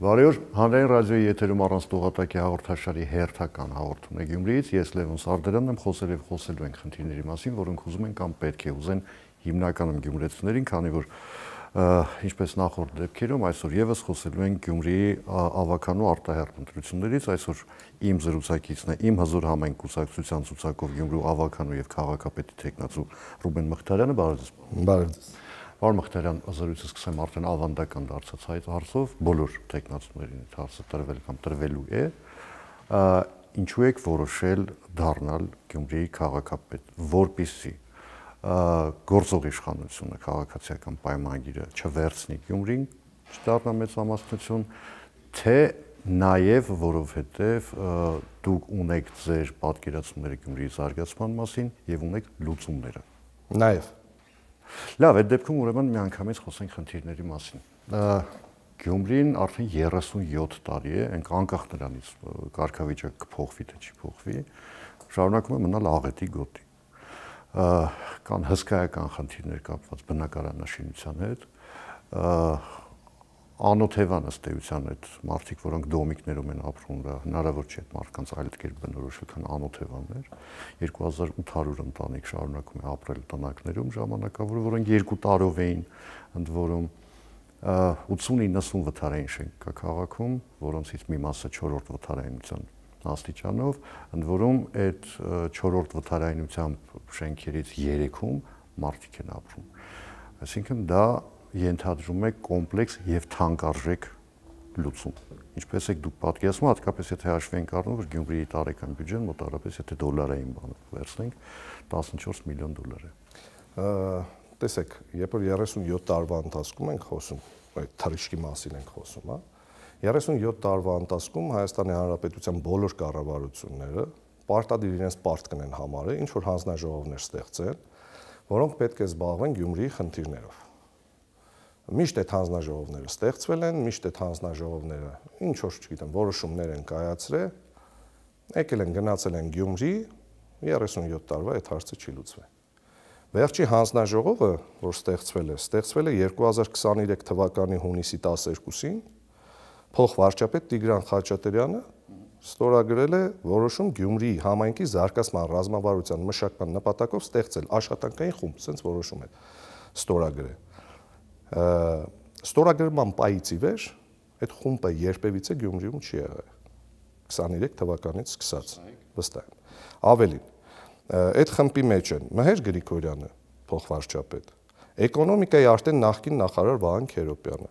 Բարի օր, Հանրային ռադիոյի եթերում առանց տողատակի հաղորդաշարի հերթական հաղորդում է Գյումրիից, ես Լևոն Սարդարյանն եմ, խոսել եւ խոսելու ենք խնդիրների մասին, որոնք ուզում են կամ պետք է ուզեն հիմնականում գյումրեցիներին, քանի որ ինչպես նախորդ դեպքերում այսօր եւս խոսելու ենք Գյումրիի ավականու արտահերթ ընտրություններից, այսօր իմ զրուցակիցն է իմ հզոր համայնք կուսակցության ցուցակով Գյումրու ավականու եւ քաղաքապետի տեխնացու Ռուբեն Մխիթարյանը, բարև ձեզ։ Բարև ձեզ։ Պարոն Մխիթարյան, զրույցը սկսեմ արդեն ավանդական դարձած այդ հարցով, բոլոր տեխնացուներին այդ հարցը տրվել կամ տրվելու է, ինչու եք որոշել դառնալ Գյումրիի քաղաքապետ, որպեսզի գործող իշխանությունը քաղաքացիական պայմանագիրը չվերցնի Գյումրին, չդառնա մեծամասնություն, թե նաև որովհետև դուք ունեք ձեր պատկերացումները Գյումրիի զարգացման մասին եւ ունեք լուծումները։ Նաև Լավ, այդ դեպքում ուրեմն միանգամից խոսենք խնդիրների մասին։ Գյումրին արդեն 37 տարի է, այնք անկախ նրանից կարգավիճակը կփոխվի թե չի փոխվի, շարունակում է մնալ աղետի գոտի։ Կան հսկայական խնդիրներ կապված բնակարանաշինության հետ, անօթևան ըստ էության այդ մարդիկ, որոնք դոմիկներում են ապրում, հնարավոր չէ այդ մարդկանց այլ կերպ բնորոշել, քան անօթևաններ։ 2800 ընտանիք շարունակում է ապրել տնակներում ժամանակավոր, որոնք 2 տարով էին, ընդ որում 80-90 վթարային շենք կա քաղաքում, որոնցից մի մասը 4-րդ վթարայնության աստիճանով, ընդ որում այդ 4-րդ վթարայնությամբ շենքերից 3-ում մարդիկ են ապրում։ Այսինքն դա ենթադրում է կոմպլեքս եւ թանկարժեք լուծում։ Ինչպես եք դուք պատկերացնում, հատկապես եթե հաշվի ենք առնում, որ Գյումրիի տարեկան բյուջեն մոտավորապես եթե դոլարային բանը վերցնենք, 14 միլիոն դոլար է։ Տեսեք, երբ որ 37 տարվա ընթացքում ենք խոսում, այդ թռիչքի մասին ենք խոսում, հա։ 37 տարվա ընթացքում Հայաստանի Հանրապետության բոլոր կառավարությունները պարտադիր իրենց պարտքն են համարել, ինչ որ հանձնաժողովներ ստեղծեն, որոնք պետք է զբաղվեն Գյումրիի խնդիրներով։ Միշտ այդ հանձնաժողովները ստեղծվել են, միշտ այդ հանձնաժողովները ինչ որ, չգիտեմ, որոշումներ են կայացրել, եկել են գնացել են Գյումրի, 37 տարվա այդ հարցը չի լուծվել։ Վերջի հանձնաժողովը, որ ստեղծվել է 2023 թվականի հունիսի 12-ին, փոխվարչապետ Տիգրան Խաչատրյանը ստորագրել է որոշում Գյումրիի համայնքի զարգացման ռազմավարության մշակման նպատակով ստեղծել աշխատանքային խումբ, ասենց որոշում է ստորագրել։ Ստորագրման պայից ի վեր այդ խումբը երբևիցե Գյումրիում չի եղել 23 թվականից սկսած վստահ եմ։ Ավելին, այդ խմբի մեջ են Մհեր Գրիգորյանը, փոխվարչապետ, էկոնոմիկայի արդեն նախկին նախարար Վահան Քերոբյանը,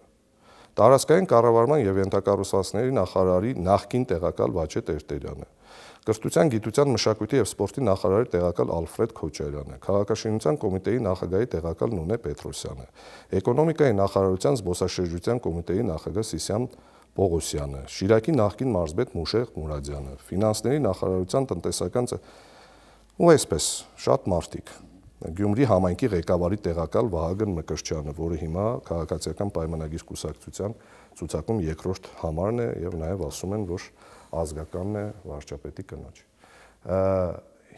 տարածքային կառավարման եւ ենթակառուցվածքների նախարարի նախկին տեղակալ Վաչե Տերտերյանը, Կրթության, գիտության, մշակույթի եւ սպորտի նախարարի տեղակալ Ալֆրեդ Քոչարյանը, Քաղաքաշինության կոմիտեի նախագահի տեղակալ Նունե Պետրոսյանը, Էկոնոմիկայի նախարարության զբոսաշրջության կոմիտեի նախագահ Սիսիան Պողոսյանը, Շիրակի նախկին մարզպետ Մուշեղ Մուրադյանը, Ֆինանսների նախարարության տնտեսական ու այսպես շատ մարդիկ։ Գյումրի համայնքի ղեկավարի տեղակալ Վահագն Մկրտչյանը, որը հիմա քաղաքացիական պայմանագիր կուսակցության ցուցակում երկրորդ համարն է եւ նաեւ ասում են, որ ազգականն է վարչապետի կնոջ։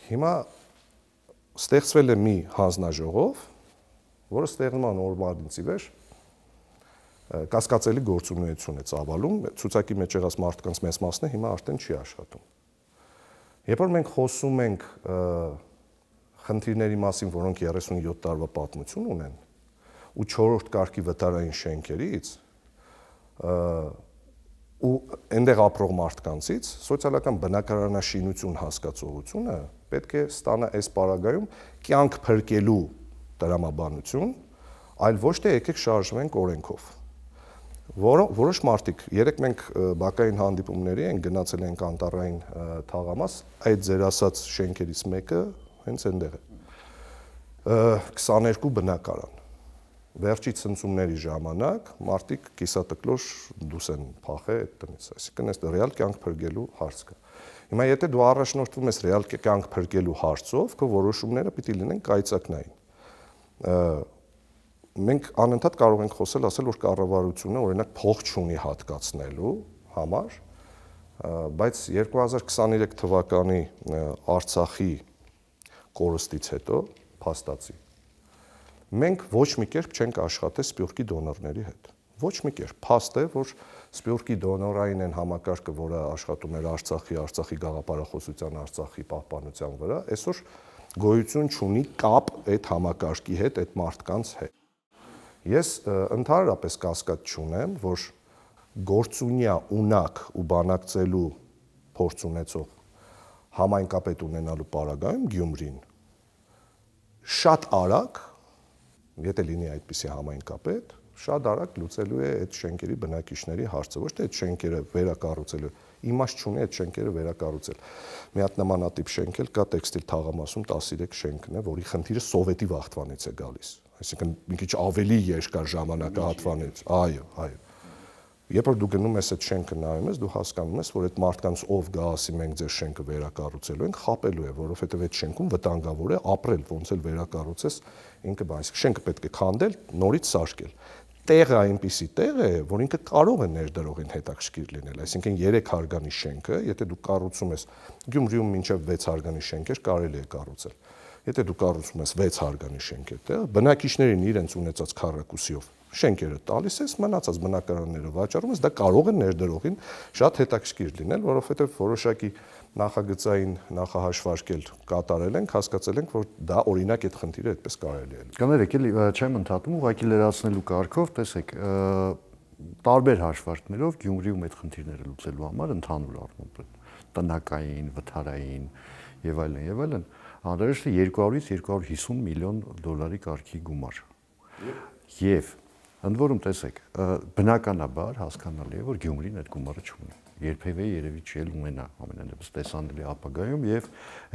Հիմա ստեղծվել է մի հանձնաժողով, որը ստեղծման օրվանից ի վեր կասկածելի գործունեություն է ծավալում, ցուցակի մեջ եղած մարդկանց մեծ մասն է հիմա արդեն չի աշխատում։ Երբ որ մենք խոսում ենք խնդիրների մասին, որոնք 37 տարվա պատմություն ունեն, ու 4-րդ կարգի վթարային շենքերից, ու այնտեղ ապրող մարդկանցից սոցիալական բնակարանաշինություն հասկացողությունը պետք է ստանա այս պարագայում կյանք փրկելու տրամաբանություն, այլ ոչ թե եկեք շարժվենք օրենքով։ Որոշ մարդիկ, երեք մենք բակային հանդիպումների ենք գնացել ենք Անտառային թաղամաս, այդ ձեր ասած շենքերից մեկը հենց այնտեղ է։ 22 բնակարան։ Վերջի ցնցումների ժամանակ մարդիկ կիսատկլոր դուս են փախել այդ տնից, այսինքն այս ռեալ կյանք փրկելու հարց կա։ Հիմա եթե դու առաջնորդվում ես ռեալ կյանք փրկելու հարցով, քո որոշումները պիտի լինեն կայծակնային։ Մենք անընդհատ կարող ենք խոսել, ասել, որ կառավարությունը օրինակ փող չունի հատկացնելու համար, բայց 2023 թվականի Արցախի կորստից հետո փաստացի մենք ոչ մի կերպ չենք աշխատել Սփյուռքի դոնորների հետ։ Ոչ մի կերպ, փաստ է, որ Սպյուրքի դոնորային են համակարգը, որը աշխատում էր Արցախի գաղափարախոսության, Արցախի պահպանության վրա, այսօր գոյություն չունի կապ այդ համակարգի հետ, այդ մարդկանց հետ։ Ես ընդհանրապես կասկած չունեմ, որ գործունյա, ունակ ու բանակցելու փորձ ունեցող համայնքապետ ունենալու պարագայում Գյումրին շատ արագ, եթե լինի այդպիսի համայնքապետ, շատ արագ լուծելու է այդ շենքերի բնակիչների հարցը, ոչ թե այդ շենքերը վերակառուցելու, իմաստ չունի այդ շենքերը վերակառուցել։ Մի հատ նմանատիպ շենք էլ կա տեքստիլ թաղամասում 13 շենքն է, որի խնդիրը սովետի վաղտվանից է գալիս, այսինքն մի քիչ ավելի երկար ժամանակահատվանից, այո։ Երբ որ դու գնում ես այդ շենքը նայում ես, դու հասկանում ես, որ այդ մարդկանց ով գա ասի մենք ձեր շենքը վերակառուցելու ենք, խաբելու է, որովհետև այդ շենքում վտանգավոր է ապրել, ոնց էլ վերակառուցես, ինքը բանից շենքը պետք է քանդել, նորից սարքել։ Տեղը այնպիսի տեղ է, որ ինքը կարող է ներդրողին հետաքրքիր լինել, այսինքն 3 հարգանի շենքը, եթե դու կառուցում ես Գյումրիում մինչև 6 հարգանի շենքեր կարելի է կառուցել։ Եթե դու կառուցում ես 6 հարգանի շենքեր տեղ, բնակիչներին իրենց ունեցած քառակուսիով շենքերը տալիս ես, մնացած բնակարանները վաճառում ես, դա կարող է ներդրողին շատ հետաքրքիր լինել, որովհետև որոշակի նախագծային նախահաշվարկել կատարել ենք, հասկացել ենք, որ դա օրինակ այդ խնդիրը այդպես կարելի է լուծել։ Կներեք, էլի չեմ ընդհատում, ուղղակի լրացնելու կարգով, տեսեք, տարբեր հաշվարկներով Գյումրիում այդ խնդիրները լուծելու համար ընդհանուր առմամբ տնակային, վթարային եւ այլն, անհրաժեշտ է 200-ից 250 միլիոն դոլարի կարգի գումար։ Եվ ընդ որում տեսեք, բնականաբար հասկանալի է, որ Գյումրին այդ գումարը չունի։ Երբևէ երևի չի ունենա ամենանդեպս տեսանելի ապագայում եւ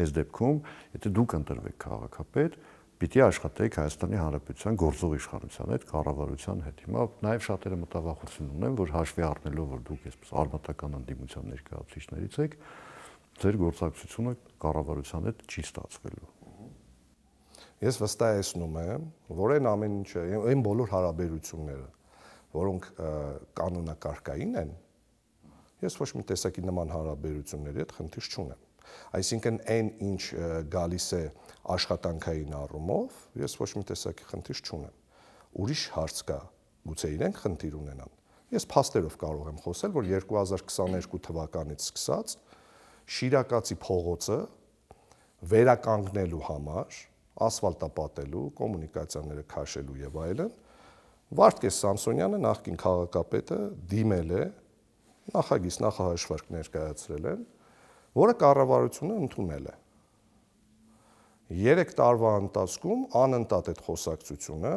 այս դեպքում, եթե դուք ընտրվեք քաղաքապետ, պիտի աշխատեք Հայաստանի Հանրապետության գործող իշխանության հետ, կառավարության հետ։ Հիմա նաեւ շատերը մտավախություն ունեն, որ հաշվի առնելով, որ դուք այսպես արմատական ընդդիմության ներկայացուցիչներից եք, ձեր գործակցությունը կառավարության հետ չի ստացվելու։ Ես վստահեցնում եմ, որ այն ամեն ինչը, այն բոլոր հարաբերությունները, որոնք կանոնակարգային են, ես ոչ մի տեսակի նման հարաբերությունների հետ խնդիր չունեմ։ Այսինքն այն ինչ գալիս է աշխատանքային առումով, ես ոչ մի տեսակի խնդիր չունեմ։ Ուրիշ հարց կա, գուցե իրենք խնդիր ունենան։ Ես փաստերով կարող եմ խոսել, որ 2022 թվականից սկսած Շիրակացի փողոցը վերականգնելու համար, ասֆալտապատելու, կոմունիկացիաները քաշելու եւ այլն, Վարդգես Սամսոնյանը նախկին քաղաքապետը դիմել է, նախագիծ նախահաշվարկ ներկայացրել են, որը կառավարությունը ընդունել է։ 3 տարվա ընթացքում անընդհատ այդ խոսակցությունը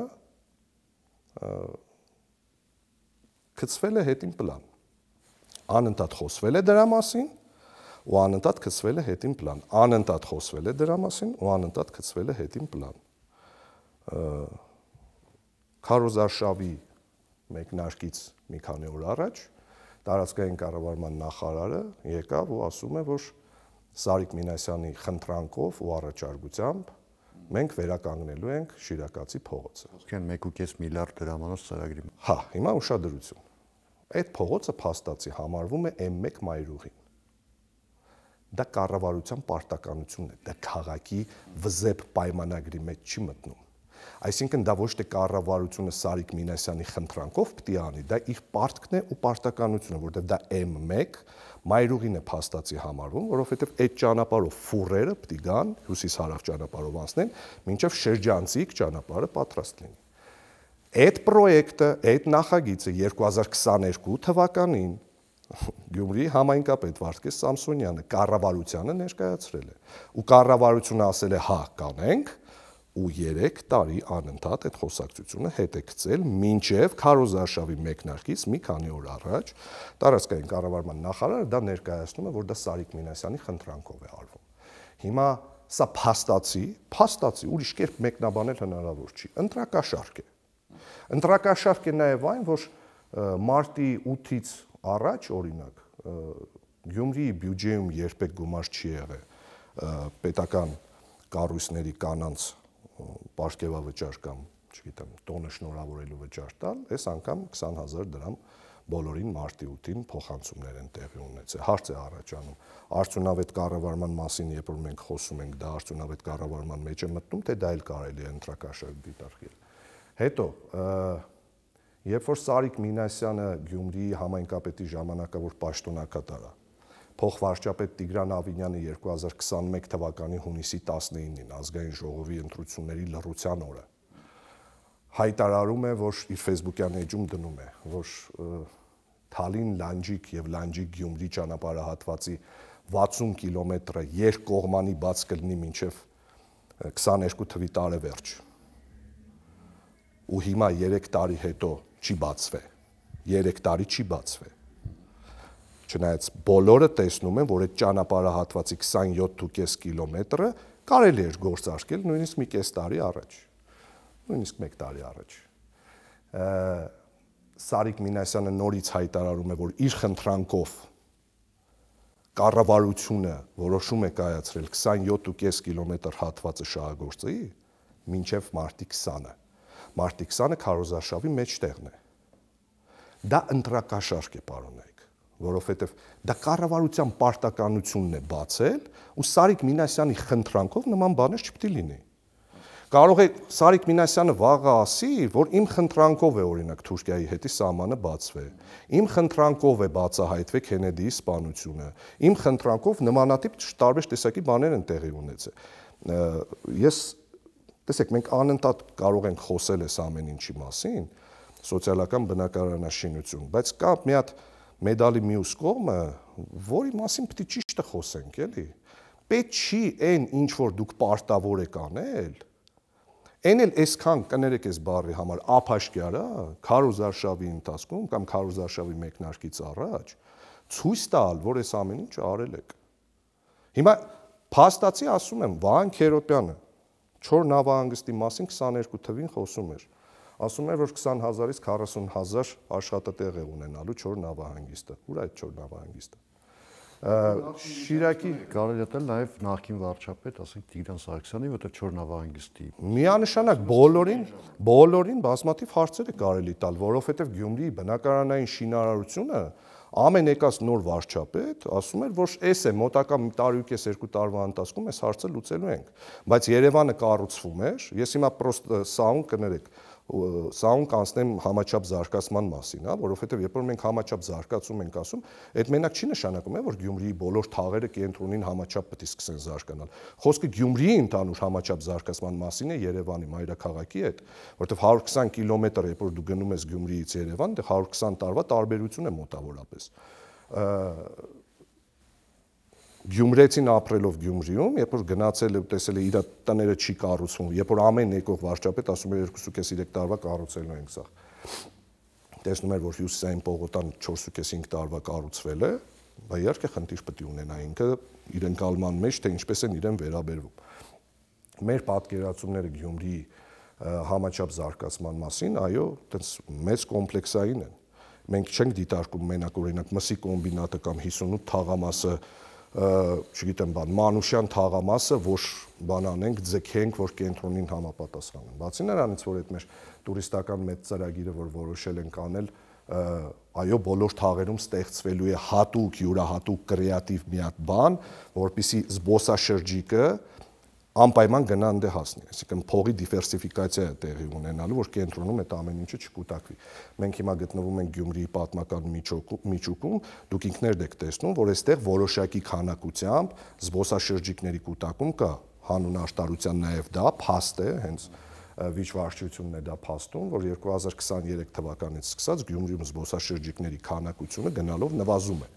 գծվել է հետին պլան։ Անընդհատ խոսվել է դրա մասին ու անընդհատ գծվել է հետին պլան, անընդհատ խոսվել է դրա մասին ու անընդհատ գծվել է հետին պլան։ Քարոզարշավի մեկնարկից մի քանի օր առաջ տարածքային կառավարման նախարարը եկավ ու ասում է, որ Սարիկ Մինասյանի խնդրանքով ու առաջարկությամբ մենք վերականգնելու ենք Շիրակացի փողոցը։ Ոսկեն 1.5 միլիարդ դրամանոց ծրագրի։ Հա, հիմա ուշադրություն։ Այդ փողոցը փաստացի համարվում է M1 մայրուղին։ Դա կառավարության պարտականությունն է, դա քաղաքի վզեպ պայմանագրի մեջ չի մտնում։ Այսինքն դա ոչ թե կառավարությունը Սարիկ Մինասյանի խնդրանքով պիտի անի, դա իր պարտքն է ու պարտականությունը, որտեղ դա M1 մայրուղին է փաստացի համարվում, որովհետև այդ ճանապարհով ֆուրերը պիտի գան, հյուսիս-հարավ ճանապարհով անցնեն, մինչև շրջանցիկ ճանապարհը պատրաստ լինի։ Այդ պրոյեկտը, այդ նախագիծը 2022 թվականին Գյումրիի համայնքապետ Վարդգես Սամսոնյանը կառավարությանը ներկայացրել է։ Ու կառավարությունը ասել է՝ հա, կանենք, ու 3 տարի անընդհատ այդ խոսակցությունը հետ է գցել, մինչև քարոզարշավի մեկնարկից մի քանի օր առաջ տարածքային կառավարման նախարարը դա ներկայացնում է, որ դա Սարիկ Մինասյանի խնդրանքով է արվում։ Հիմա սա փաստացի, ուրիշ կերպ մեկնաբանել հնարավոր չի։ Ընտրակաշարք է։ Ընտրակաշարք է նաև այն, որ մարտի 8-ից առաջ, օրինակ, Գյումրիի բյուջեում երբեք գումար չի եղել պետական կառույցների կանանց պարգևավճար կամ, չգիտեմ, տոնը շնորհավորելու վճար տալ, այս անգամ 20,000 դրամ բոլորին մարտի 8-ին փոխանցումներ են տեղի ունեցել։ Հարց է առաջանում, արդյունավետ կառավարման մասին, երբ որ մենք խոսում ենք, դա արդյունավետ կառավարման մեջ է մտնում, թե դա էլ կարելի է ընտրակաշարք դիտարկել։ Հետո Երբ որ Սարիկ Մինասյանը Գյումրիի համայնքապետի ժամանակավոր պաշտոնակատար է, փոխվարչապետ Տիգրան Ավինյանը 2021 թվականի հունիսի 19-ին ազգային ժողովի ընտրությունների լռության օրը հայտարարում է, որ իր Facebook-յան էջում դնում է, որ Թալին Լանջիկ եւ Լանջիկ Գյումրի ճանապարհահատվածի 60 կիլոմետրը երկկողմանի բաց կլինի մինչև 22 թվականի տարեվերջ։ Ու հիմա 3 տարի հետո չի բացվե։ 3 տարի չի բացվե։ Չնայած բոլորը տեսնում են, որ այդ ճանապարհահատվածի 27.5 կիլոմետրը կարելի էր գործարկել նույնիսկ մի կես տարի առաջ։ Նույնիսկ 1 տարի առաջ։ Սարիկ Մինասյանը նորից հայտարարում է, որ իր խնդրանքով կառավարությունը որոշում է կայացրել 27.5 կիլոմետր հատվածը շահագործի մինչև մարտի 20-ը։ Մարտի 20-ը քարոզարշավի մեջտեղն է։ Դա ընտրակաշարք է, պարոնայք, որովհետև դա կառավարության պարտականությունն է բացել, ու Սարիկ Մինասյանի խնդրանքով նման բաներ չպետք է լինի։ Կարող է Սարիկ Մինասյանը վաղը ասի, որ իմ խնդրանքով է օրինակ Թուրքիայի հետի սահմանը բացվե, իմ խնդրանքով է բացահայտվե Քենեդիի սպանությունը, իմ խնդրանքով նմանատիպ տարբեր տեսակի բաներ են տեղի ունեցել։ Տեսեք, մենք անընդհատ կարող ենք խոսել այս ամեն ինչի մասին, սոցիալական բնակարանաշինություն, բայց կա մի հատ մեդալի մյուս կողմը, որի մասին պետք է ճիշտը խոսենք, էլի։ Պետք չի այն, ինչ որ դուք պարտավոր եք անել, այն էլ այսքան կներեք այս բառի համար ափաշկյարա, քարոզարշավի ընթացքում կամ քարոզարշավի մեկնարկից առաջ ցույց տալ, որ այս ամեն ինչը արել եք։ Հիմա փաստացի ասում եմ, Վահան Քերոպյանը Չոր նավահանգստի մասին 22 թվին խոսում էր։ Ասում էր, որ 20,000-ից 40,000 աշխատատեղ է ունենալու Չոր նավահանգիստը։ Ուր է այդ Չոր նավահանգիստը։ Շիրակի կարելի է տալ նաև նախկին վարչապետ, ասենք Տիգրան Սարգսյանի, որտեղ Չոր նավահանգստի միանշանակ բոլորին բազմաթիվ հարցեր է կարելի տալ, որովհետև Գյումրիի բնակարանային շինարարությունը ամեն եկած նոր վարչապետ ասում էր, որ էս է մոտակա մի տարի ու կես 2 տարվա ընթացքում այս հարցը լուծելու ենք, բայց Երևանը կառուցվում էր, ես հիմա պրոստը սաուն կներեք, սաուն կանցնեմ համաչափ զարգացման մասին, հա, որովհետև երբ որ մենք համաչափ զարգացում ենք ասում, այդ մենակ չի նշանակում, որ Գյումրիի բոլոր թաղերը կենտրոնին համաչափ պետք է սկսեն զարգանալ։ Խոսքը Գյումրիի ընդհանուր համաչափ զարգացման մասին է Երևանի մայրաքաղաքի հետ, որովհետև 120 կիլոմետր երբ որ դու գնում ես Գյումրիից Երևան, դե 120 տարվա տարբերություն է մոտավորապես։ Գյումրեցին ապրելով Գյումրիում, երբ որ գնացել է ու տեսել է իր տները չի կառուցվում, երբ որ ամեն եկող վարչապետ ասում է 2.5-3 տարվա կառուցելու ենք սա։ Տեսնում էր, որ Հյուսիսային պողոտան 4.5 տարվա կառուցվել է, բայց իհարկե խնդիր պետք է ունենա ինքը իր ընկալման մեջ, թե ինչպես են իրեն վերաբերվում։ Մեր պատկերացումները Գյումրիի համաչափ զարգացման մասին, այո, այտենց մեծ կոմպլեքսային են։ Մենք չենք դիտարկում մենակ օրինակ մսի կոմբինատը կամ 58 թաղամասը, չգիտեմ, Մանուշյան թաղամասը, որ բան անենք, ձգենք, որ կենտրոնին համապատասխանեն։ Բացի նրանից, որ այդ մեր տուրիստական մեծ ծրագիրը, որ որոշել ենք անել, այո, բոլոր թաղերում ստեղծվելու է հատուկ, յուրահատուկ կրեատիվ մի հատ բան, որպեսզի զբոսաշրջիկը անպայման գնա այնտեղ հասնի, այսինքն փողի դիվերսիֆիկացիա է տեղի ունենալու, որ կենտրոնում այդ ամեն ինչը չկուտակվի։ Մենք հիմա գտնվում ենք Գյումրիի պատմական միջուկում, դուք ինքներդ եք տեսնում, որ այստեղ որոշակի քանակությամբ զբոսաշրջիկների կուտակում կա, հանուն արտարության նաև դա փաստ է, հենց վիճվարչությունն է դա փաստում, որ 2023 թվականից սկսած Գյումրիում զբոսաշրջիկների քանակությունը գնալով նվազում է։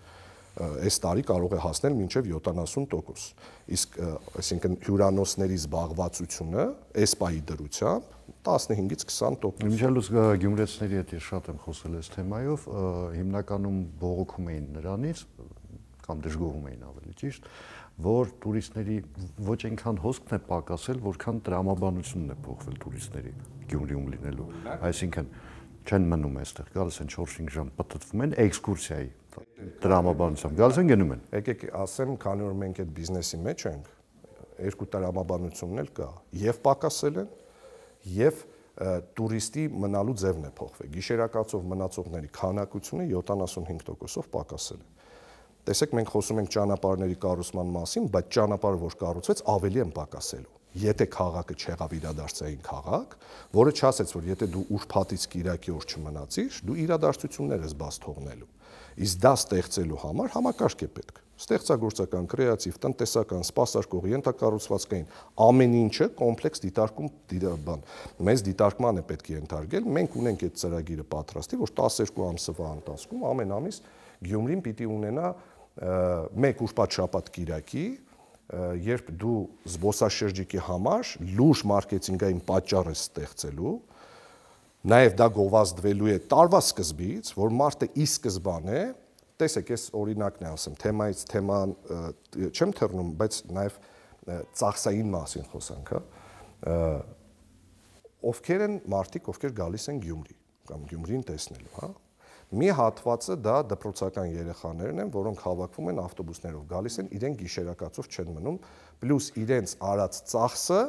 Այս տարի կարող է հասնել մինչև 70%, իսկ այսինքն հյուրանոցների զբաղվածությունը էսպայի դրությամբ 15-ից 20%։ Միջալուց գյումրեցիների հետ շատ եմ խոսել այս թեմայով, հիմնականում բողոքում էին նրանից, կամ դժգոհում էին ավելի ճիշտ, որ տուրիստների ոչ այնքան հոսքն է պակասել, որքան տրամաբանությունն է փոխվել տուրիստների Գյումրիում լինելու, այսինքն չեն մնում այստեղ, գալիս են 4-5 ժամ պտտվում են էքսկուրսիայի տրամաբանությամբ, գալիս են գնում են։ Եկեք ասեմ, քանի որ մենք այդ բիզնեսի մեջ ենք, երկու տրամաբանությունն էլ կա, եւ պակասել են, եւ տուրիստի մնալու ձևն է փոխվել։ Գիշերակացով մնացողների քանակությունը 75%-ով պակասել է։ Տեսեք, մենք խոսում ենք ճանապարհների կառուցման մասին, բայց ճանապարհը, որ կառուցվեց, ավելի են պակասելու։ եթե քաղաքը չեղավ իրադարձային քաղաք, որը չասեց, որ եթե դու ուրբաթից կիրակի օր չմնացիր, դու իրադարձություններ ես բաց թողնելու։ Իսկ դա ստեղծելու համար համակարգ է պետք։ Ստեղծագործական, կրեատիվ, տնտեսական, սպասարկող, ենթակառուցվածքային ամեն ինչը կոմպլեքս դիտարկում բան։ Մեզ դիտարկման է պետք է ենթարկել։ Մենք ունենք այդ ծրագիրը պատրաստի, որ 12 ամսվա ընթացքում ամեն ամիս Գյումրին պիտի ունենա մեկ ուրբաթ-շաբաթ կիրակի, երբ դու զբոսաշրջիկի համար լուրջ մարքեթինգային պատճառ ես ստեղծելու, նաև դա գովազդվելու է տարվա սկզբից, որ մարտը ի սկզբանե, տեսեք, ես օրինակն է ասեմ, թեմայից թեման չեմ թռնում, բայց նաև ծախսային մասին խոսանք, ովքեր են մարդիկ, ովքեր գալիս են Գյումրի կամ Գյումրին տեսնելու, հա։ Մի հատվածը դա դպրոցական երեխաներն են, որոնք հավաքվում են ավտոբուսներով, գալիս են, իրենք գիշերակացով չեն մնում, պլյուս իրենց արած ծախսը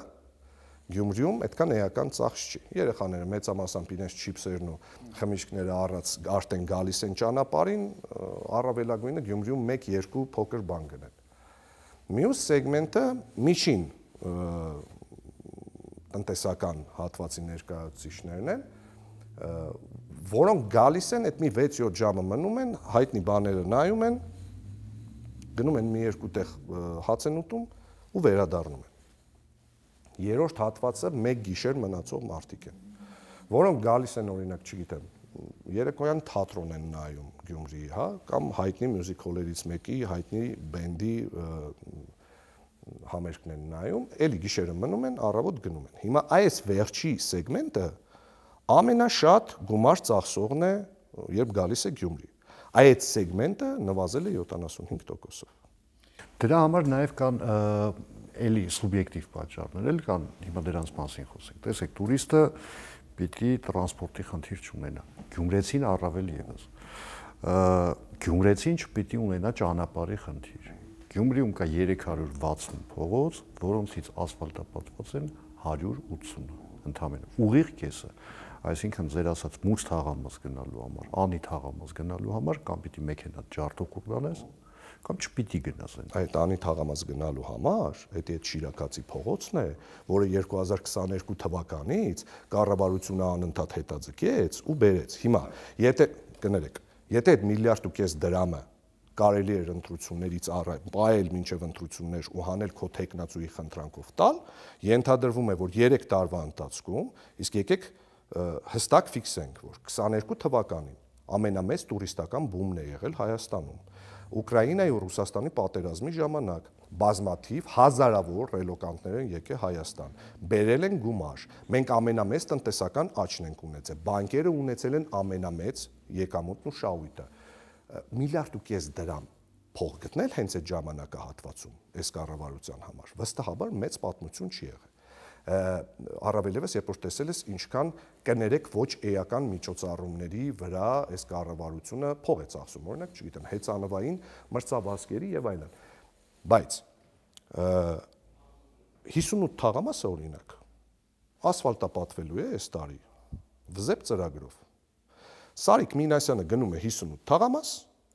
Գյումրիում այդքան էական ծախս չի։ Երեխաները մեծամասամբ իրենց չիփսերն ու խմիչքները առած արդեն գալիս են ճանապարհին, առավելագույնը Գյումրիում 1-2 փոքր բան գնեն։ Մյուս սեգմենտը միջին տնտեսական հատվածի ներկայացուցիչներն են, որոնք գալիս են, այդ մի 6-7 ժամը մնում են, հայտնի բաները նայում են, գնում են մի երկու տեղ հաց են ուտում ու վերադառնում են։ Երրորդ հատվածը մեկ գիշեր մնացող մարդիկ են, որոնք գալիս են, օրինակ, չգիտեմ, երեկոյան թատրոն են նայում Գյումրիի, հա, կամ հայտնի մյուզիկհոլերից մեկի, հայտնի բենդի համերգն են նայում, էլի գիշերը մնում են, առավոտ գնում են։ Հիմա այս վերջի սեգմենտը ամենաշատ գումար ծախսողն է, երբ գալիս է Գյումրի։ Այդ սեգմենտը նվազել է 75%-ով։ Դրա համար նաև կան էլի սուբյեկտիվ պատճառներ, էլ կան, հիմա դրանց մասին խոսենք։ Տեսեք, տուրիստը պիտի տրանսպորտի խնդիր չունենա։ Գյումրեցին առավել ևս։ Գյումրեցին չպիտի ունենա ճանապարհի խնդիր։ Գյումրիում կա 360 փողոց, որոնցից ասֆալտապատված են 180 ընդամենը։ Ուղիղ կեսը, այսինքն ձեր ասած մուց թաղամաս գնալու համար, անի թաղամաս գնալու համար կամ պիտի մեքենա ջարդոկուր գնաս, կամ չպիտի գնաս այն։ Այդ անի թաղամաս գնալու համար, այդ Շիրակացի փողոցն է, որը 2022 թվականից կառավարությունը անընդհատ հետաձգեց ու բերեց։ Հիմա, եթե կներեք, եթե այդ 1.5 միլիարդ դրամը կարելի էր ընտրություններից առաջ պայել մինչև ընտրություններ ու հանել քո տեխնացուի խնդրանքով տալ, ենթադրվում է, որ 3 տարվա ընթացքում, իսկ եկեք հստակ ֆիքսենք, որ 22 թվականին ամենամեծ տուրիստական բումն է եղել Հայաստանում։ Ուկրաինայի ու Ռուսաստանի պատերազմի ժամանակ բազմաթիվ հազարավոր ռելոկանտներ են եկել Հայաստան, բերել են գումար։ Մենք ամենամեծ տնտեսական աճն ենք ունեցել։ Բանկերը ունեցել են ամենամեծ եկամուտն ու շահույթը։ 1.5 միլիարդ դրամ փող գտնել հենց այդ ժամանակահատվածում այս կառավարության համար վստահաբար մեծ պատմություն չի եղել։ Առավելևս երբ որ տեսել ես ինչքան կներեք ոչ էական միջոցառումների վրա այս կառավարությունը փող է ծախսում, օրինակ, չգիտեմ, հեծանվային մրցավազքերի եւ այլն։ Բայց 58 թաղամասը օրինակ ասֆալտապատվելու է այս տարի վզեպ ծրագրով։ Սարիկ Մինասյանը գնում է 58 թաղամաս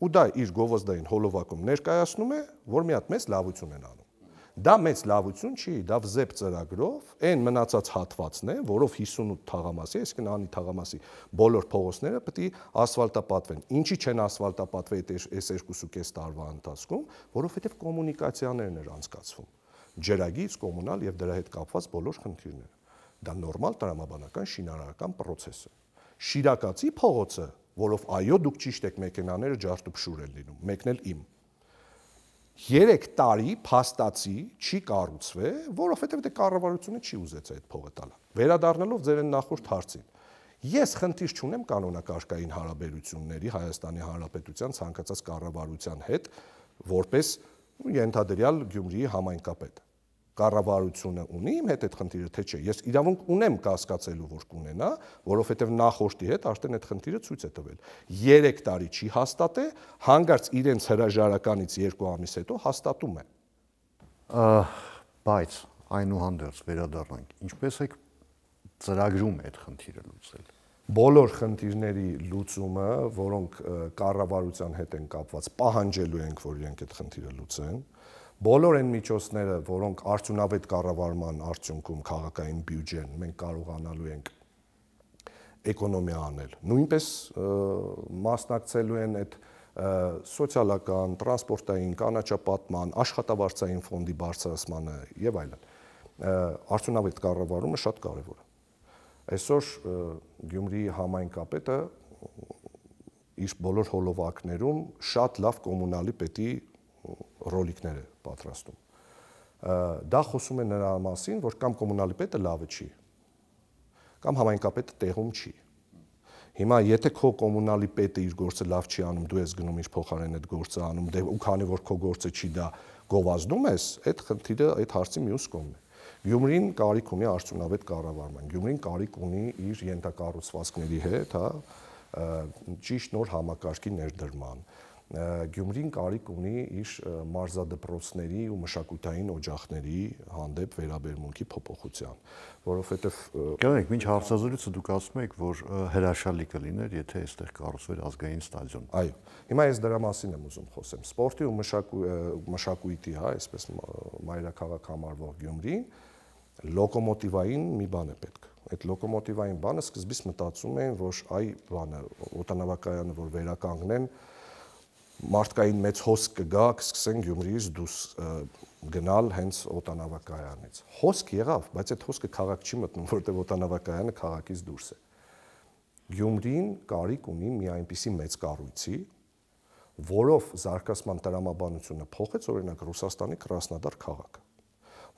ու դա իր գովազդային հոլովակում ներկայացնում է, որ մի հատ մեծ լավություն են անում։ Դա մեծ լավություն չի, դա վզեպ ծրագրով այն մնացած հատվածն է, որով 58 թաղամասի, այսինքն անի թաղամասի բոլոր փողոցները պետք է ասֆալտապատվեն։ Ինչի չեն ասֆալտապատվել այս 2.5 տարվա ընթացքում, որովհետև կոմունիկացիաներն էր անցկացվում։ Ջրագիծ, կոմունալ եւ դրա հետ կապված բոլոր խնդիրները։ Դա նորմալ տրամաբանական շինարարական process է։ Շիրակացի փողոցը, որով այո դուք ճիշտ եք, մեքենաները ջարդուփշուր են լինում, մեկն էլ իմ 3 տարի փաստացի չի կառուցվել, որովհետև դե կառավարությունը չի ուզեց այդ փողը տալ։ Վերադառնալով ձեր նախորդ հարցին, ես խնդիր չունեմ կանոնակարգային հարաբերությունների Հայաստանի Հանրապետության ցանկացած կառավարության հետ, որպես ենթադրյալ Գյումրիի համայնքապետ։ Կառավարությունը ունի իմ հետ այդ խնդիրը, թե չէ։ Ես իրավունք ունեմ կասկածելու, որ կունենա, որովհետև նախորդի հետ արդեն այդ խնդիրը ցույց է տվել։ 3 տարի չի հաստատե, հանկարծ իրենց հրաժարականից 2 ամիս հետո հաստատում է։ Բայց այնուհանդերձ վերադառնանք, ինչպես եք ծրագրում այդ խնդիրը լուծել։ Բոլոր խնդիրների լուծումը, որոնք կառավարության հետ են կապված, պահանջելու ենք, որ իրենք այդ խնդիրը լուծեն, Բոլոր այն միջոցները, որոնք արդյունավետ կառավարման արդյունքում քաղաքային բյուջեն մենք կարողանալու ենք էկոնոմիա անել։ Նույնպես մասնակցելու են այդ սոցիալական, տրանսպորտային, կանաչապատման, աշխատավարձային ֆոնդի բարձրացմանը եւ այլն։ Արդյունավետ կառավարումը շատ կարեւոր է։ Այսօր Գյումրիի համայնքապետը իր բոլոր հոլովակներում շատ լավ կոմունալի պետի ռոլիկներ է պատրաստում։ Դա խոսում է նրա մասին, որ կամ կոմունալի պետը լավը չի, կամ համայնքապետը տեղում չի։ Հիմա եթե քո կոմունալի պետը իր գործը լավ չի անում, դու ես գնում իր փոխարեն այդ գործը անում, ու քանի որ քո գործը չի, դա գովազդում ես, այդ խնդիրը այդ հարցի մյուս կողմն է։ Գյումրին կարիք ունի արդյունավետ կառավարման։ Գյումրին կարիք ունի իր ենթակառուցվածքների հետ, ճիշտ նոր համակարգի ներդրման։ Գյումրին կարիք ունի իր մարզադպրոցների ու մշակութային օջախների հանդեպ վերաբերմունքի փոփոխության, որովհետև Գիտեք, մինչ հարցազրույցը դուք ասում եք, որ հրաշալի կլիներ, եթե այստեղ կառուցվեր ազգային ստադիոն։ Այո, հիմա ես դրա մասին եմ ուզում խոսեմ։ Սպորտի ու մշակույթի, այսպես մայրաքաղաք համարվող Գյումրին լոկոմոտիվային մի բան է պետք։ Այդ լոկոմոտիվային բանը սկզբից մտածում էին, որ այ բանը օդանավակայանը որ վերականգնեն, մարդկային մեծ հոսք կգա, կսկսեն Գյումրիից դուրս գնալ հենց օդանավակայանից։ Հոսք եղավ, բայց այդ հոսքը քաղաք չի մտնում, որտեղ օդանավակայանը քաղաքից դուրս է։ Գյումրին կարիք ունի մի այնպիսի մեծ կառույցի, որով զարգացման տրամաբանությունը փոխեց օրինակ Ռուսաստանի Կրասնոդար քաղաքը,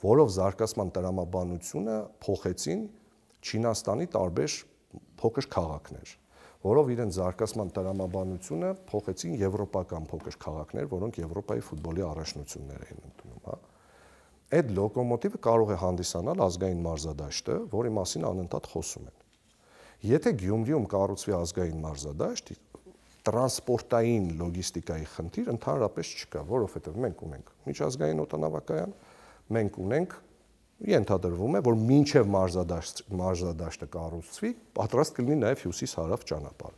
որով զարգացման տրամաբանությունը փոխեցին Չինաստանի տարբեր փոքր քաղաքներ, որով իրենց զարգացման տրամաբանությունը փոխեցին եվրոպական փոքր քաղաքներ, որոնք Եվրոպայի ֆուտբոլի առաջնություններ էին ընդունում, հա։ Այդ լոկոմոտիվը կարող է հանդիսանալ ազգային մարզադաշտը, որի մասին անընդհատ խոսում են։ Եթե Գյումրիում կառուցվի ազգային մարզադաշտ, տրանսպորտային լոգիստիկայի խնդիր ընդհանրապես չկա, որովհետև մենք ունենք միջազգային օդանավակայան, մենք ունենք ենթադրվում է, որ մինչև մարզադաշտը կառուցվի, պատրաստ կլինի նաև հյուսիս-հարավ ճանապարհ։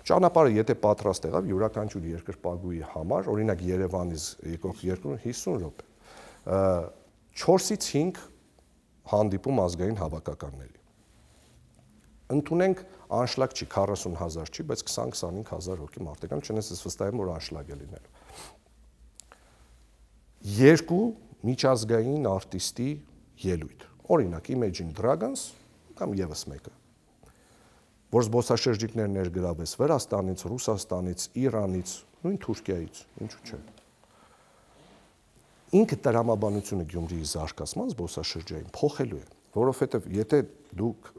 Ճանապարհը եթե պատրաստ եղավ յուրաքանչյուր երկրպագուի համար, օրինակ Երևանից եկող երկրում 50 րոպե։ 4-ից 5 հանդիպում ազգային հավաքականների։ Ընդունենք անշլակ չի, 40,000 չի, բայց 20-25,000 հոգի մարդեկան, չնայած ես վստահ եմ, որ անշլակ է լինելու։ 2 միջազգային արտիստի ելույթ, օրինակ Imagine Dragons կամ եւս մեկը, որ զբոսաշրջիկներ ներգրավես Վրաստանից, Ռուսաստանից, Իրանից, նույն Թուրքիայից, ինչու՞ չէ։ Ինքը տրամաբանությունը Գյումրիի զարգացման զբոսաշրջային փոխելու է, որովհետև եթե դուք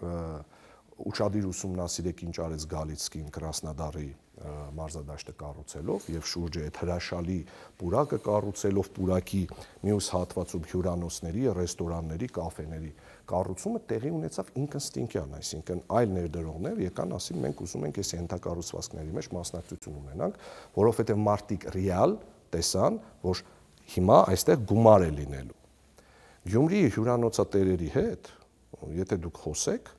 ուշադիր ուսումնասիրեք ինչ արեց Գալիցկին Կրասնոդարի մարզադաշտը կառուցելով եւ շուրջը այդ հրաշալի պուրակը կառուցելով պուրակի մյուս հատվածում հյուրանոցների, ռեստորանների, կաֆեների կառուցումը տեղի ունեցավ ինքնստինքյան, այսինքն այլ ներդրողներ եկան, ասին մենք ուզում ենք այս ենթակառուցվածքների մեջ մասնակցություն ունենանք, որովհետեւ մարդիկ ռեալ տեսան, որ հիմա այստեղ գումար է լինելու։ Գյումրիի հյուրանոցատերերի հետ, եթե դուք խոսեք,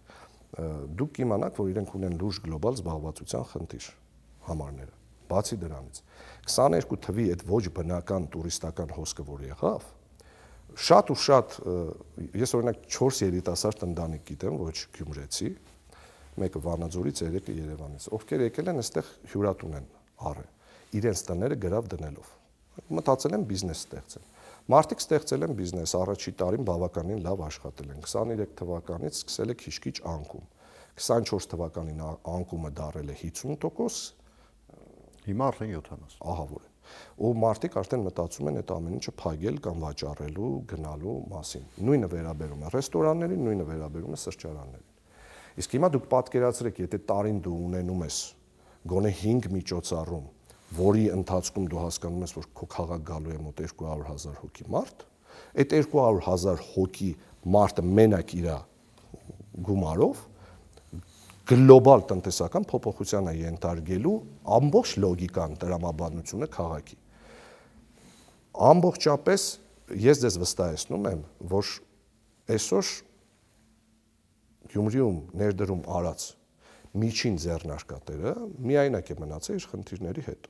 դուք կիմանաք, որ իրենք ունեն լուրջ գլոբալ զբաղվածության խնդիր համարները։ Բացի դրանից, 22 թվի այդ ոչ բնական տուրիստական հոսքը, որ եղավ, շատ ու շատ, ես օրինակ 4 երիտասարդ ընտանիք գիտեմ, ոչ գյումրեցի, մեկը Վանաձորից, երեքը Երևանից, ովքեր եկել են այստեղ հյուրատուն են առել, իրենց տները գրավ դնելով։ Մտածել են բիզնես ստեղծեն։ Մարդիկ ստեղծել են բիզնես, առաջի տարին բավականին լավ աշխատել են։ 23 թվականից սկսել է քիչ-քիչ անկում։ 24 թվականին անկումը դարել է 50%, հիմա արդեն 70%։ Ահա որ է։ Ու մարդիկ արդեն մտածում են այդ ամեն ինչը փակել կամ վաճառելու, գնալու մասին։ Նույնը վերաբերում է ռեստորաններին, նույնը վերաբերում է սրճարաններին։ Իսկ հիմա դուք պատկերացրեք, եթե տարին դու ունենում ես գոնե 5 միջոցառում, որի ընթացքում դու հասկանում ես, որ քո քաղաք գալու է մոտ 200,000 հոգի մարդ, այդ 200,000 հոգի մարդը մենակ իր գումարով գլոբալ տնտեսական փոփոխության է ենթարկելու ամբողջ լոգիկան, տրամաբանությունը քաղաքի։ Ամբողջապես ես ձեզ վստահեցնում եմ, որ այսօր Գյումրիում ներդրում արած միջին ձեռնարկատերը միայնակ է մնացել իր խնդիրների հետ։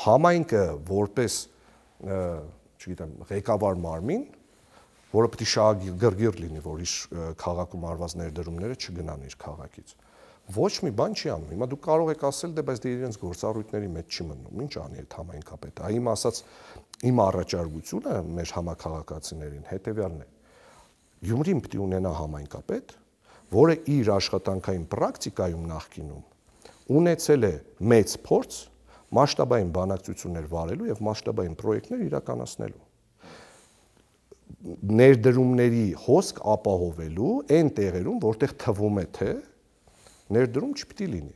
Համայնքը որպես չգիտեմ, ղեկավար մարմին, որը պետք է շահագրգիռ լինի, որ իր քաղաքում արված ներդրումները չգնան իր քաղաքից։ Ոչ մի բան չի անում։ Հիմա դուք կարող եք ասել, դե բայց դե իրենց գործառույթների մեջ չի մտնում։ Ինչ անի այդ համայնքապետը։ Իմ ասած իմ առաջարկությունը մեր համակարգացիներին հետեւյալն է։ Գյումրին պետք է ունենա համայնքապետ, որը իր աշխատանքային պրակտիկայում նախկինում ունեցել է մեծ փորձ մասշտաբային բանակցություններ վարելու եւ մասշտաբային պրոյեկտներ իրականացնելու։ Ներդրումների հոսք ապահովելու այն տեղերում, որտեղ թվում է թե ներդրում չպիտի լինի։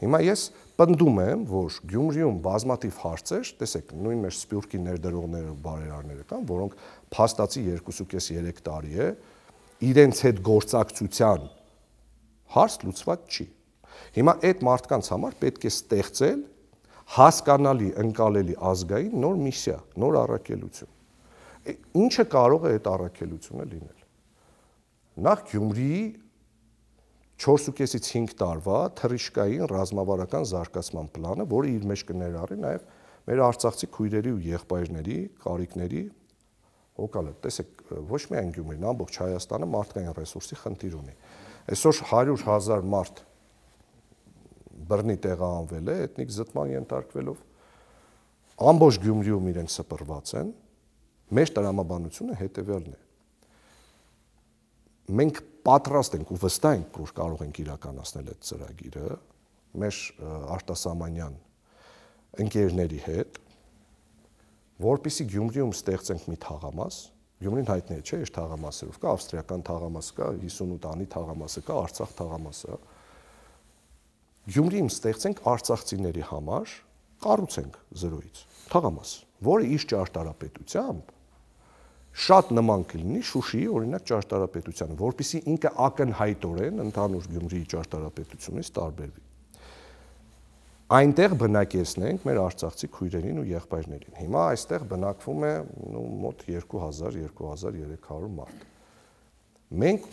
Հիմա ես պնդում եմ, որ Գյումրիում բազմաթիվ հարցեր, տեսեք, նույն մեր Սփյուռքի ներդրողները ու բարերարները կան, որոնք փաստացի 2.5-3 տարի է իրենց հետ գործակցության հարց լուծված չի։ Հիմա այդ մարդկանց համար պետք է ստեղծել հասկանալի, ընկալելի ազգային նոր միսիա, նոր առաքելություն։ Ինչը կարող է այդ առաքելությունը լինել։ Նախ Գյումրիի 4.5-ից 5 տարվա թռիչքային ռազմավարական զարգացման պլանը, որը իր մեջ կներառի նաև մեր արցախցի քույրերի ու եղբայրների կարիքների հոգալը։ Տեսեք, ոչ միայն Գյումրին, ամբողջ Հայաստանը մարդկային ռեսուրսի խնդիր ունի։ Այսօր 100,000 մարդ բռնի տեղահանվել է, էթնիկ զտման ենթարկվելով, ամբողջ Գյումրիում իրենք սպռված են, մեր տրամաբանությունը հետևյալն է։ Մենք պատրաստ ենք ու վստահ ենք, որ կարող ենք իրականացնել այդ ծրագիրը մեր արտասահմանյան ընկերների հետ, որպեսզի Գյումրիում ստեղծենք մի թաղամաս, Գյումրին հայտնի է, չէ՞, իր թաղամասերով, կա ավստրիական թաղամասը, կա 58 անի թաղամասը, կա Արցախ թաղամասը։ Գյումրիում ստեղծենք արցախցիների համար, կառուցենք 0-ից թաղամաս, որը իր ճարտարապետությամբ շատ նման կլինի Շուշիի օրինակ ճարտարապետությանը, որպեսզի ինքը ակնհայտորեն ընդհանուր Գյումրիի ճարտարապետությունից տարբերվի։ Այնտեղ բնակեցնենք մեր արցախցի քույրերին ու եղբայրներին։ Հիմա այստեղ բնակվում է մոտ 2000-2300 մարդ։ Մենք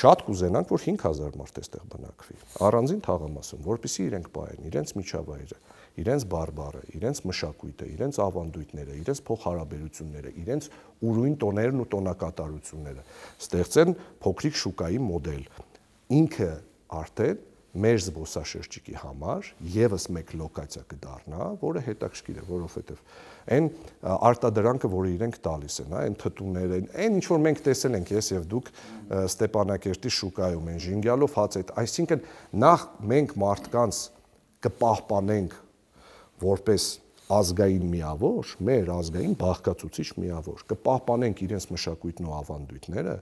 շատ կուզենանք, որ 5000 մարդ այստեղ բնակվի, առանձին թաղամասում, որպեսզի իրենք պահեն իրենց միջավայրը, իրենց բարբառը, իրենց մշակույթը, իրենց ավանդույթները, իրենց փոխհարաբերությունները, իրենց ուրույն տոներն ու տոնակատարությունները, ստեղծեն փոքրիկ շուկայի մոդել։ Ինքը արդեն մեր զբոսաշրջիկի համար եւս մեկ լոկացիա կդառնա, որը հետաքրքիր է, որովհետեւ այն արտադրանքը, որը իրենք տալիս են, այն թթուները, այն ինչ որ մենք տեսել ենք ես եւ դուք Ստեփանակերտի շուկայում են ժինգյալով հաց այդ, այսինքն նախ մենք մարդկանց կպահպանենք որպես ազգային միավոր, մեր ազգային բաղկացուցիչ միավոր, կպահպանենք իրենց մշակույթն ու ավանդույթները,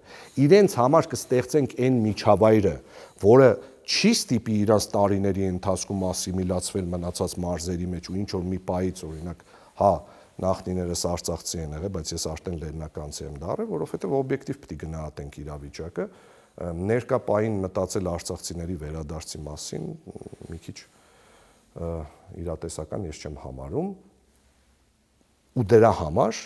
իրենց համար կստեղծենք այն միջավայրը, որը չի ստիպի իրաց տարիների ընթացքում ասիմիլացվել մնացած մարզերի մեջ ու ինչ որ մի պահից օրինակ, հա, նախնիներս արցախցի են եղել, բայց ես արդեն լեռնականցի եմ դառել, որովհետև օբյեկտիվ պետք է գնահատենք իրավիճակը, ներկա պահին մտածել արցախցիների վերադարձի մասին մի քիչ իրատեսական ես չեմ համարում ու դրա համար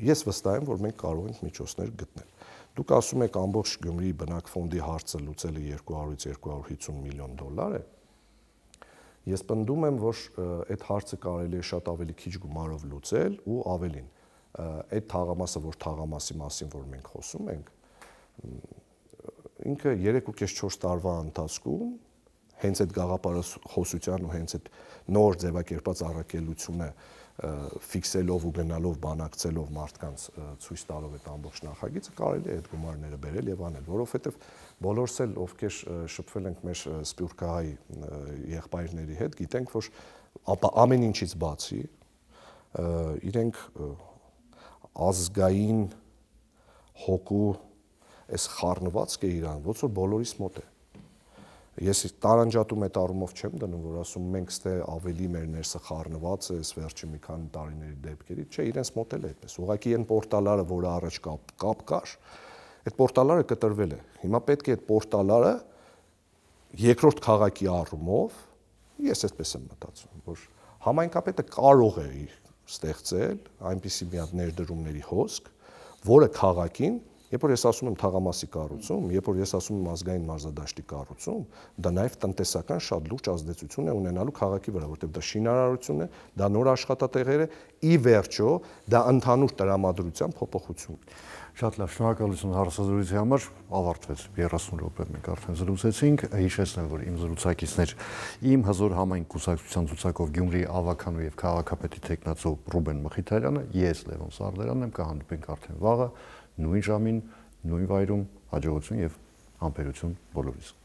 ես վստահ եմ, որ մենք կարող ենք միջոցներ գտնել։ Դուք ասում եք ամբողջ Գյումրիի բնակֆոնդի հարցը լուծելը 200-ից 250 միլիոն դոլար է։ Ես պնդում եմ, որ այդ հարցը կարելի է շատ ավելի քիչ գումարով լուծել ու ավելին։ Այդ թաղամասը, որ թաղամասի մասին, որ մենք խոսում ենք, ինքը 3.5-4 տարվա ընթացքում հենց այդ գաղափարախոսության ու հենց այդ նոր ձևակերպած առաքելությունը ֆիքսելով ու գնալով բանակցելով մարդկանց ցույց տալով այդ ամբողջ նախագիծը կարելի է այդ գումարները բերել եւ անել, որովհետեւ բոլորս էլ ովքեր շփվել ենք մեր սփյուռքահայ եղբայրների հետ, գիտենք, որ ամեն ինչից բացի իրենք ազգային հոգու այս խառնվածքը իրան ոնց որ բոլորիս մոտ է։ Ես տարանջատում այդ առումով չեմ դնում, որ ասում մենք ստե ավելի մեր ներսը խառնված է, այս վերջի մի քանի տարիների դեպքերից, չէ, իրենց մոտ էլ է այդպես։ Ուղղակի այն պորտալարը, որը առաջ կապ կար, այդ պորտալարը կտրվել է։ Հիմա պետք է այդ պորտալարը երկրորդ քաղաքի առումով, ես այդպես եմ մտածում, որ համայնքապետը կարող է ստեղծել այնպիսի մի հատ ներդրումների հոսք, որը քաղաքին Երբ որ ես ասում եմ թաղամասի կառուցում, երբ որ ես ասում եմ ազգային մարզադաշտի կառուցում, դա նաև տնտեսական շատ լուրջ ազդեցություն է ունենալու քաղաքի վրա, որտեղ դա շինարարություն է, դա նոր աշխատատեղեր է, ի վերջո դա ընդհանուր տրամադրության փոփոխություն։ Շատ լավ, շնորհակալություն հարցազրույցի համար, ավարտվեց 30 րոպե մենք արդեն զրուցեցինք, հիշեցնեմ, որ իմ զրուցակիցներ իմ հզոր համայնք կուսակցության ցուցակով Գյումրիի ավականու եւ քաղաքապետի տեխնացու Ռուբեն Մխիթարյանը, ես Լևոն Սարդարանն եմ, կհանդիպենք արդեն վաղը, նույն ժամին, նույն վայրում, հաջողություն եւ համբերություն բոլորիս։